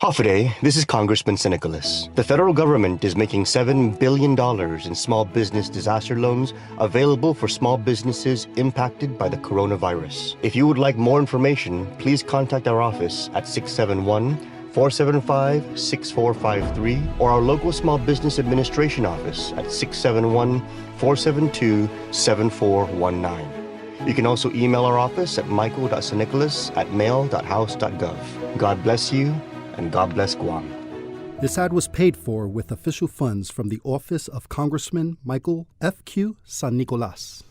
Hoffaday, this is Congressman Nicholas. The federal government is making $7 billion in small business disaster loans available for small businesses impacted by the coronavirus. If you would like more information, please contact our office at 671-475-6453 or our local Small Business Administration office at 671-472-7419. You can also email our office at michael.sanicholas@mail.house.gov. God bless you, and God bless Guam. This ad was paid for with official funds from the office of Congressman Michael F.Q. San Nicolas.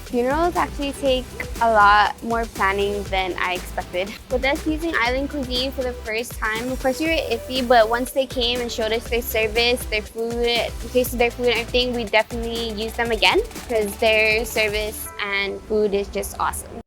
Funerals actually take a lot more planning than I expected. With us using island cuisine for the first time, of course we were iffy, but once they came and showed us their service, their food, tasted their food and everything, we definitely used them again because their service and food is just awesome.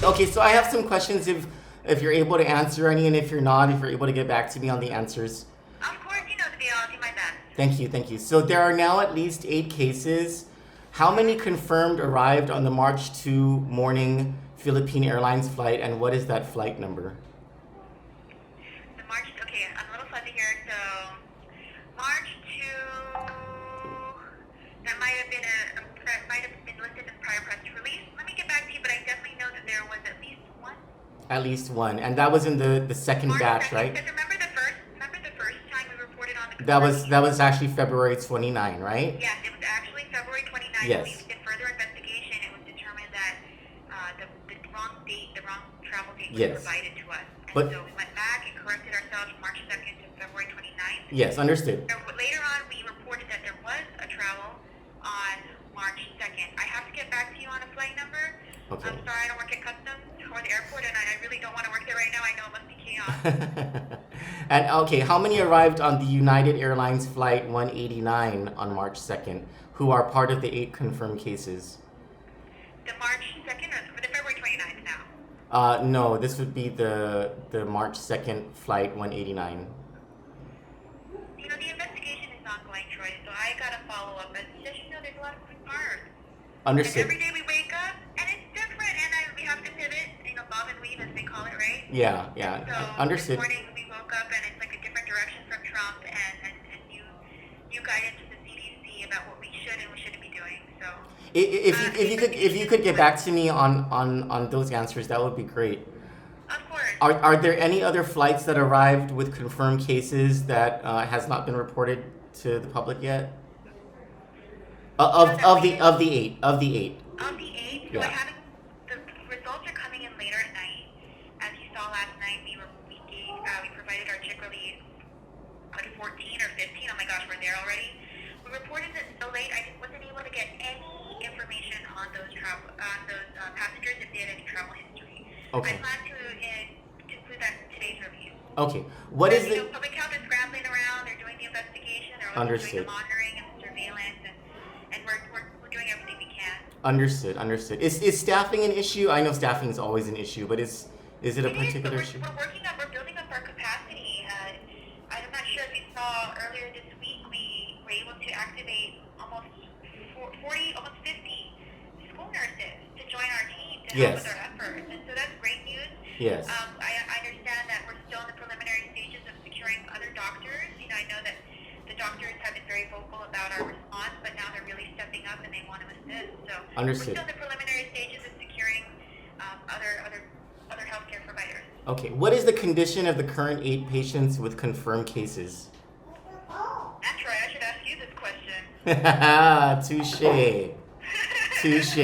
Okay, so I have some questions if you're able to answer any, and if you're not, if you're able to get back to me on the answers. Of course, you know the deal. I'll do my best. Thank you. So there are now at least 8 cases. How many confirmed arrived on the March 2 morning Philippine Airlines flight, and what is that flight number? Okay, I'm a little fuzzy here. So, March 2, that might have been listed in prior press release. Let me get back to you, but I definitely know that there was at least one. At least one, and that was in the second March batch, 2nd. right? Because remember the first time we reported on the That was actually February 29, right? Yes, it was actually February 29th. Yes. We did further investigation. It was determined that the wrong date, the wrong travel date was Yes. provided to us. And But- so we went back and corrected ourselves March 2nd to February 29th. Yes, understood. Later on, we reported that there was a travel on March 2nd. I have to get back to you on a flight number. Okay. I'm sorry, I don't work at customs or the airport, and I really don't want to work there right now. I know it must be chaos. And okay, how many arrived on the United Airlines flight 189 on March 2nd, who are part of the 8 confirmed cases? The March 2nd or the February 29th now? No, this would be the March 2nd flight 189. You know, the investigation is ongoing, Troy, so I got to follow up. But just, you know, there's a lot of moving parts. And Understood. every day we wake up, and it's different, and we have to pivot, you know, bob and weave, as they call it, right? Yeah, So understood. this morning we woke up, and it's like a different direction from Trump and new guidance from the CDC about what we should and we shouldn't be doing. So If you could get back to me on those answers, that would be great. of course. Are there any other flights that arrived with confirmed cases that has not been reported to the public yet? Of the 8. Of the 8, so Yeah. I haven't. The results are coming in later at night. As you saw last night, we provided our chick release at 14 or 15. Oh my gosh, we're there already. We reported it so late, I wasn't able to get any information on those passengers if they had any travel history. Okay. I plan to include that in today's review. Okay. What is You know, the public health is scrambling around. They're doing the investigation. They're also Understood. doing the monitoring and the surveillance, and we're doing everything we can. Understood. Is staffing an issue? I know staffing is always an issue, but is it a It is, particular but issue? we're building up our capacity. I'm not sure if you saw earlier this week, we were able to activate almost 40, almost 50 school nurses to join our team to help Yes. with our efforts. And so that's great news. Yes. I understand that we're still in the preliminary stages of securing other doctors. You know, I know that the doctors have been very vocal about our response, but now they're really stepping up and they want to assist. So Understood. we're still in the preliminary stages of securing other healthcare providers. Okay. What is the condition of the current 8 patients with confirmed cases? And Troy, I should ask you this question. Touche.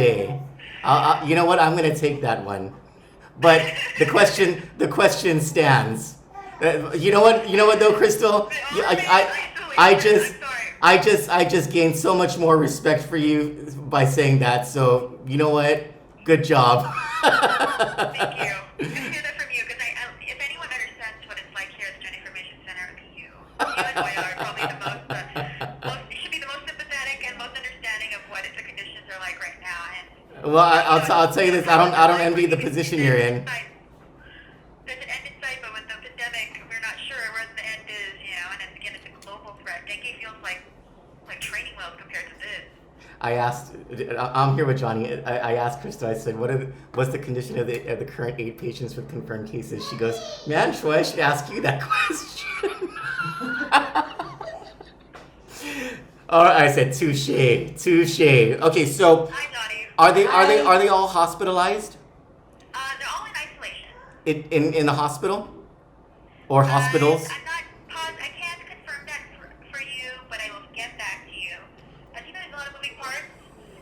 You know what? I'm gonna take that one. But the question stands. You know what though, Crystal? I just gained so much more respect for you by saying that. So you know what? Good job. Thank you. Good to hear that from you, because if anyone understands what it's like here at the Joint Information Center, it'd be you. You and Noya are probably the you should be the most sympathetic and most understanding of what the conditions are like right now. And Well, I'll tell you this. I don't envy the position you're in. There's an end in sight, but with the pandemic, we're not sure where the end is, and again, it's a global threat. Dengue feels like training wheels compared to this. I'm here with Johnny. I asked Krista, I said, what's the condition of the current 8 patients with confirmed cases? She goes, man, Troy, I should ask you that question. All right, I said, touche. Okay, so Hi, Johnny. are they all hospitalized They're all in isolation. in the hospital or hospitals? I'm not positive. I can't confirm that for you, but I will get back to you. As you know, there's a lot of moving parts.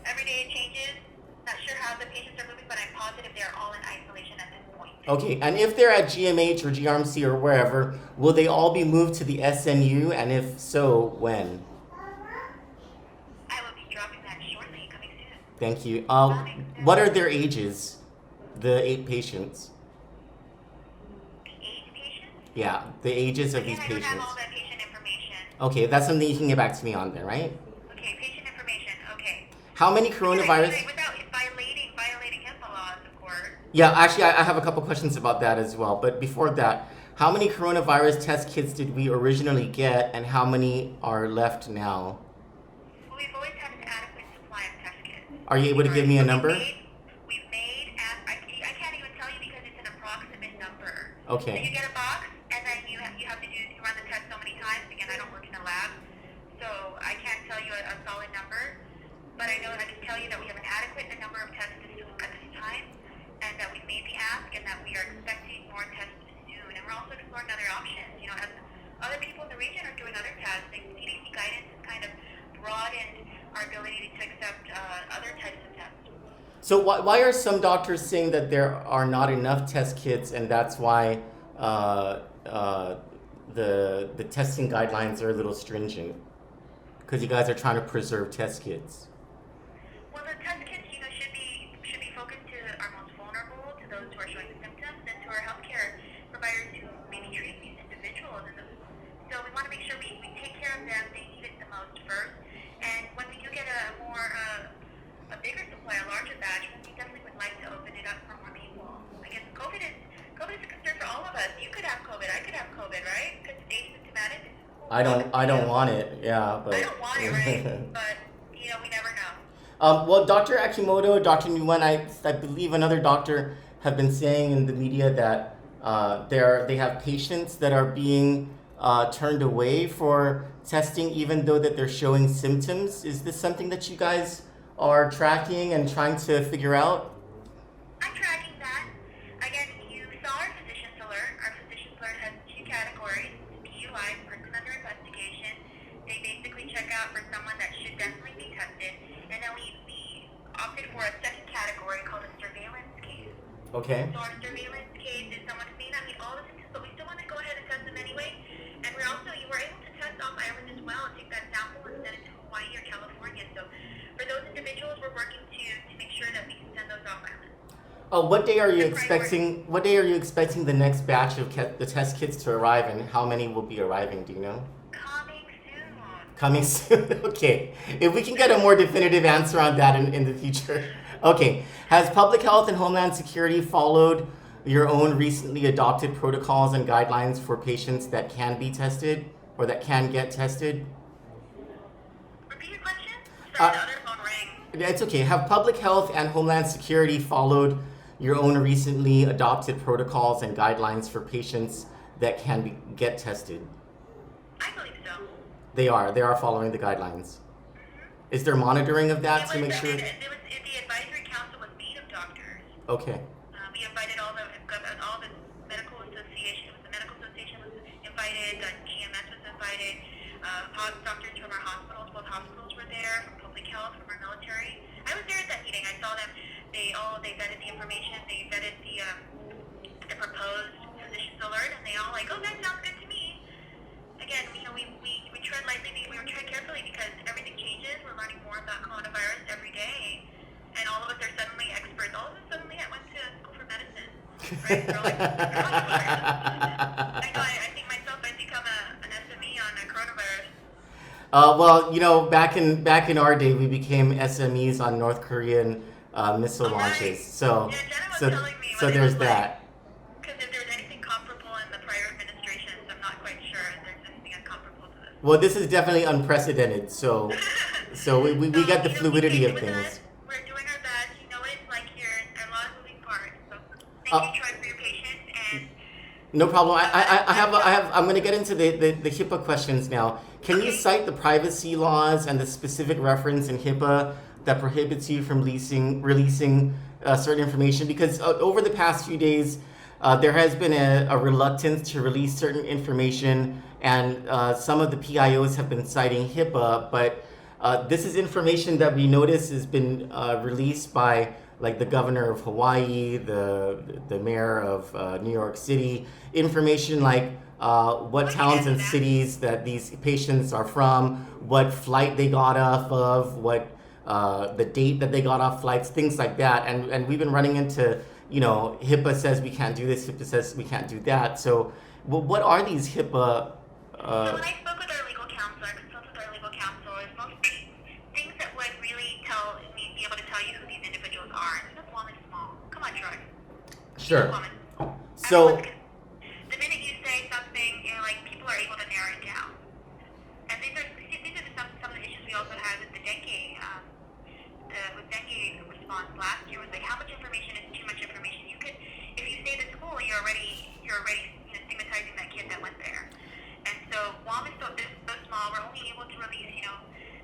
Every day it changes. Not sure how the patients are moving, but I'm positive they're all in isolation at this point. Okay, and if they're at GMH or GRMC or wherever, will they all be moved to the SNU? And if so, when? I will be dropping that shortly, coming soon. Thank you. What are their ages? The 8 patients. The 8 patients? Yeah, the ages of these Again, I don't have patients. all that patient information. Okay, that's something you can get back to me on then, right? Okay, patient information. Okay. How many coronavirus? Without violating HIPAA laws, of course. Yeah, actually, I have a couple questions about that as well. But before that, how many coronavirus test kits did we originally get, and how many are left now? Well, we've always had an adequate supply of test kits. Are you able to give me a number? We've made I can't even tell you because it's an approximate number. Okay. So you get a box, and then you have to run the test so many times. Again, I don't work in a lab, so I can't tell you a solid number. But I know I can tell you that we have an adequate number of tests at this time, and that we've made the ask, and that we are expecting more tests soon. And we're also exploring other options. As other people in the region are doing other tests, the CDC guidance has kind of broadened our ability to accept other types of tests. So why are some doctors saying that there are not enough test kits, and that's why the testing guidelines are a little stringent? Because you guys are trying to preserve test kits. Well, the test kits, should be focused to our most vulnerable, to those who are showing symptoms, and to our healthcare providers who may be treating these individuals. So we want to make sure we take care of them. They need it the most first. And when we do get a bigger supply, a larger batch, we definitely would like to open it up for more people. I guess COVID is a concern for all of us. You could have COVID. I could have COVID, right? Because it's asymptomatic. I don't want it. Yeah, but I don't want it, right? But we never know. Well, Dr. Akimoto, Dr. Nguyen, I believe another doctor have been saying in the media that they have patients that are being turned away for testing even though that they're showing symptoms. Is this something that you guys are tracking and trying to figure out? I'm tracking that. Again, you saw our physician's alert. Our physician's alert has 2 categories. PUI, person under investigation. They basically check out for someone that should definitely be tested. And then we opted for a second category called a surveillance case. Okay. So our surveillance case is someone who may not meet all the symptoms, but we still want to go ahead and test them anyway. And you were able to test off island as well and take that sample and send it to Hawaii or California. So for those individuals, we're working to make sure that we can send those off island. What day are you expecting? What day are you expecting the next batch of the test kits to arrive, and how many will be arriving? Do you know? Coming soon. Okay. If we can get a more definitive answer on that in the future. Okay. Has Public Health and Homeland Security followed your own recently adopted protocols and guidelines for patients that can be tested or that can get tested? Repeat your question? Sorry, the other phone rang. It's okay. Have Public Health and Homeland Security followed your own recently adopted protocols and guidelines for patients that can get tested? I believe so. They are following the guidelines. Mm-hmm. Is there monitoring of that to make sure? The advisory council was made of doctors. Okay. We invited all the medical association. It was the medical association was invited. GMS was invited. Doctors from our hospitals, both hospitals were there. From public health, from our military. I was there at that meeting. I saw them. They vetted the information. They vetted the proposed physician's alert, and they all like, oh, that sounds good to me. Again, we tread lightly. We tread carefully because everything changes. We're learning more about coronavirus every day, and all of us are suddenly experts. All of us right? They're like coronavirus. I know. I think myself, I've become an SME on coronavirus. Well, back in our day, we became SMEs on North Korean missile All right. launches. So, Yeah, Jenna was so, telling me so what it there's was like. that. Because if there's anything comparable in the prior administrations, I'm not quite sure if there's anything as comparable to this. Well, this is definitely unprecedented. So we got the So, fluidity of with things. us, we're doing our best. You know what it's like here. There are a lot of moving parts. So thank Uh, you, Troy, for your patience. And No problem. I'm going to get into the HIPAA questions now. Can you cite the privacy laws and the specific reference in HIPAA that prohibits you from releasing certain information? Because over the past few days, there has been a reluctance to release certain information, and some of the PIOs have been citing HIPAA, but this is information that we notice has been released by like the governor of Hawaii, the mayor of New York City, information like what towns and cities that these patients are from, what flight they got off of, what the date that they got off flights, things like that. And we've been running into, HIPAA says we can't do this, HIPAA says we can't do that. So what are these HIPAA? So when I spoke with our legal counsel, I consulted with our legal counsel, it's mostly things that would really be able to tell you who these individuals are. And this woman is small. Come on, Troy. Sure. Woman. So The minute you say something, people are able to narrow it down. And these are some of the issues we also had with the dengue. With dengue response last year was like how much information is too much information. If you say the school, you're already stigmatizing that kid that went there. And so Guam is so small, we're only able to release,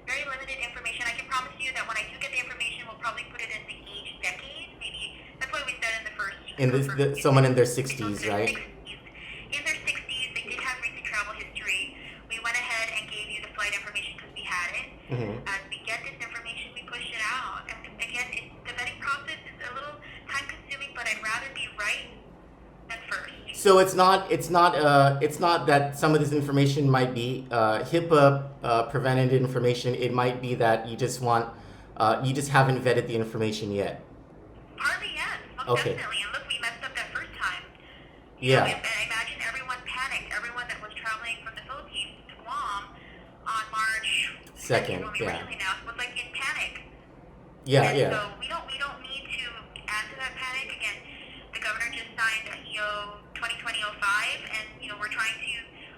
very limited information. I can promise you that when I do get the information, we'll probably put it in the age decade. Maybe that's why we said in the first. someone in their 60s, right? In their 60s, they did have recent travel history. We went ahead and gave you the flight information because we had it. Mm-hmm. As we get this information, we push it out. And again, the vetting process is a little time-consuming, but I'd rather be right than first. So it's not that some of this information might be HIPAA prevented information. It might be that you just haven't vetted the information yet. Partly, yes, most Okay. definitely. And look, we messed up that first time. Yeah. And I imagine everyone panicked. Everyone that was traveling from the Philippines to Guam on March 2nd, when we yeah. originally announced, was like in panic. Yeah, And yeah. so we don't need to add to that panic. Again, the governor just signed a EO 2020-05, and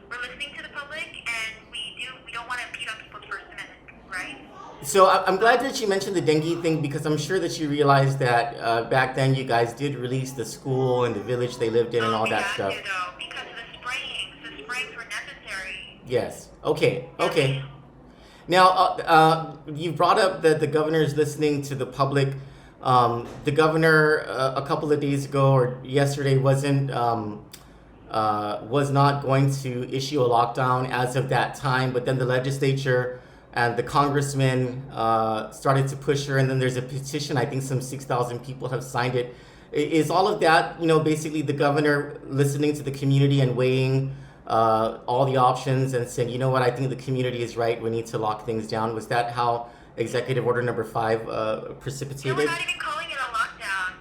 we're listening to the public, and we don't want to impede on people's First Amendment, right? So I'm glad that you mentioned the dengue thing, because I'm sure that you realized that back then you guys did release the school and the village they lived in and all we that had stuff. to, though, because of the sprayings were necessary. Yes. Okay. Now, you brought up that the governor is listening to the public. The governor a couple of days ago or yesterday was not going to issue a lockdown as of that time, but then the legislature and the congressmen started to push her, and then there's a petition. I think some 6,000 people have signed it. Is all of that, basically the governor listening to the community and weighing all the options and saying, you know what, I think the community is right, we need to lock things down? Was that how Executive Order number 5 precipitated? No, we're not even calling it a lockdown.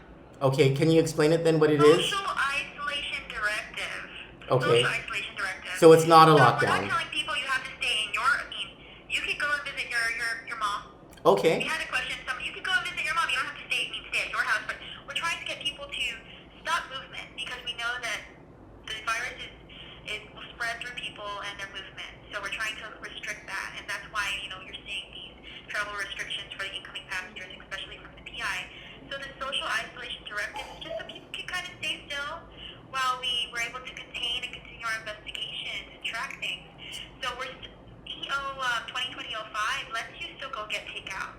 Okay, can you explain it then what it is? Social isolation directive. Okay. Social isolation directive. So it's not a We're lockdown. not telling people you have to stay in you could go and visit your mom. Okay. We had a question, you could go and visit your mom, you don't have to stay at your house, but we're trying to get people to stop movement because we know that the virus will spread through people and their movement. So we're trying to restrict that, and that's why, you're seeing these travel restrictions for the incoming passengers, especially from the PI. So the social isolation directive is just so people can kind of stay still while we were able to contain and continue our investigations and track things. So EO 2020-05 lets you still go get takeout.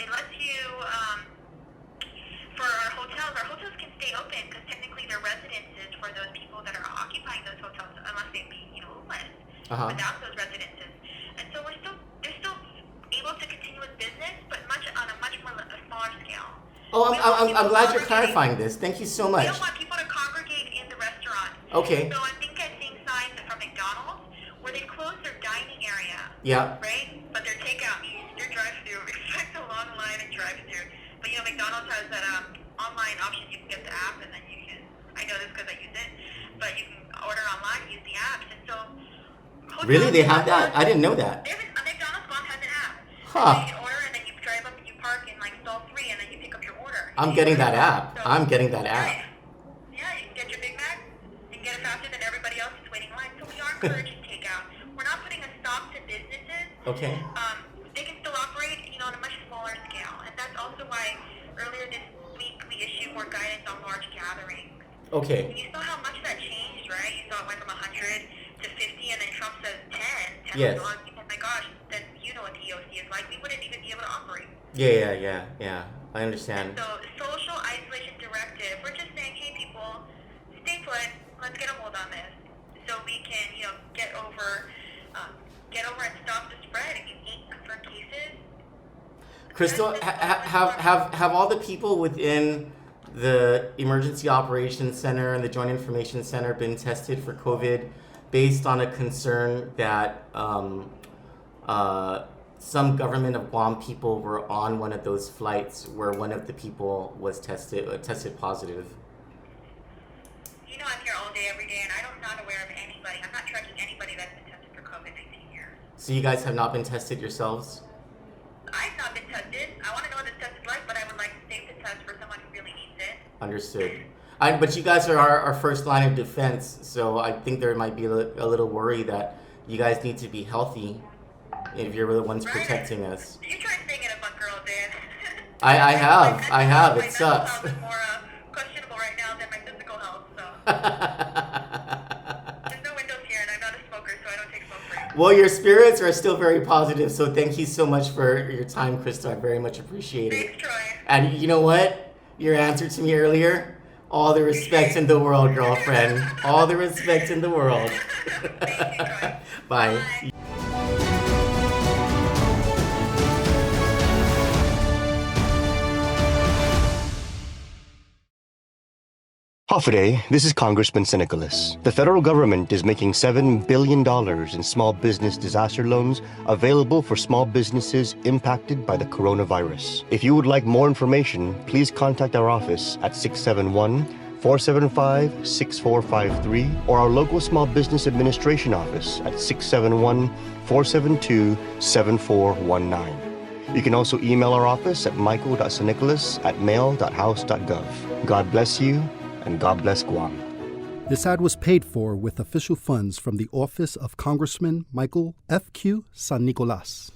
It lets you, for our hotels can stay open because technically they're residences for those people that are occupying those hotels, unless they be, homeless without those residences. And so they're still able to continue with business, but on a much more smaller scale. Oh, I'm glad you're clarifying this. Thank you so much. We don't want people to congregate in the restaurant. Okay. So I think I'm seeing signs from McDonald's where they closed their dining area. Yeah. Right? But their takeout, your drive-through, expect a long line in drive-through. But McDonald's has that online option. You can get the app and then you can know this because I use it, but you can order online, use the apps, and so. Really? They have that? I didn't know that. McDonald's Bomb has an app. Huh. And you can order, and then you drive up and you park in like stall 3, and then you pick up your order. I'm getting that app. So, I'm getting that app. Yeah, you can get your Big Mac and get it faster than everybody else is waiting in line. So we are encouraging takeout. We're not putting a stop to businesses. Okay. They can still operate, on a much smaller scale, and that's also why earlier this week we issued more guidance on large gatherings. Okay. You saw how much that changed, right? You saw it went from 100 to 50, and then Trump says 10. 10 Yes. was gone. Oh my gosh, then you know what the EOC is like. We wouldn't even be able to operate. Yeah. I understand. So the social isolation directive, we're just saying, hey people, stay put. Let's get a hold on this, so we can, get over and stop the spread. If you 8 confirmed cases. Crystal, have all the people within the Emergency Operations Center and the Joint Information Center been tested for COVID based on a concern that some government of Guam people were on one of those flights where one of the people was tested positive? I'm here all day, every day, and I'm not aware of anybody. I'm not tracking anybody that's been tested for COVID-19 here. So you guys have not been tested yourselves? I've not been tested. I want to know what this test is like, but I would like to save the test for someone who really needs it. Understood. But you guys are our first line of defense, so I think there might be a little worry that you guys need to be healthy if you're the ones protecting us. You try staying in a bunker all day. I have. It My sucks. mental health is more questionable right now than my physical health, so. There's no windows here, and I'm not a smoker, so I don't take smoke breaks. Well, your spirits are still very positive, so thank you so much for your time, Krista. I very much appreciate it. Thanks, Troy. And you know what? Your answer to me earlier, all the respect in the world, girlfriend. All the respect in the world. Thank you, Troy. Bye. Hafaday, this is Congressman Nicholas. The federal government is making $7 billion in small business disaster loans available for small businesses impacted by the coronavirus. If you would like more information, please contact our office at 671-475-6453 or our local Small Business Administration office at 671-472-7419. You can also email our office at michael.sanicholas@mail.house.gov. God bless you, and God bless Guam. This ad was paid for with official funds from the office of Congressman Michael F.Q. San Nicolas.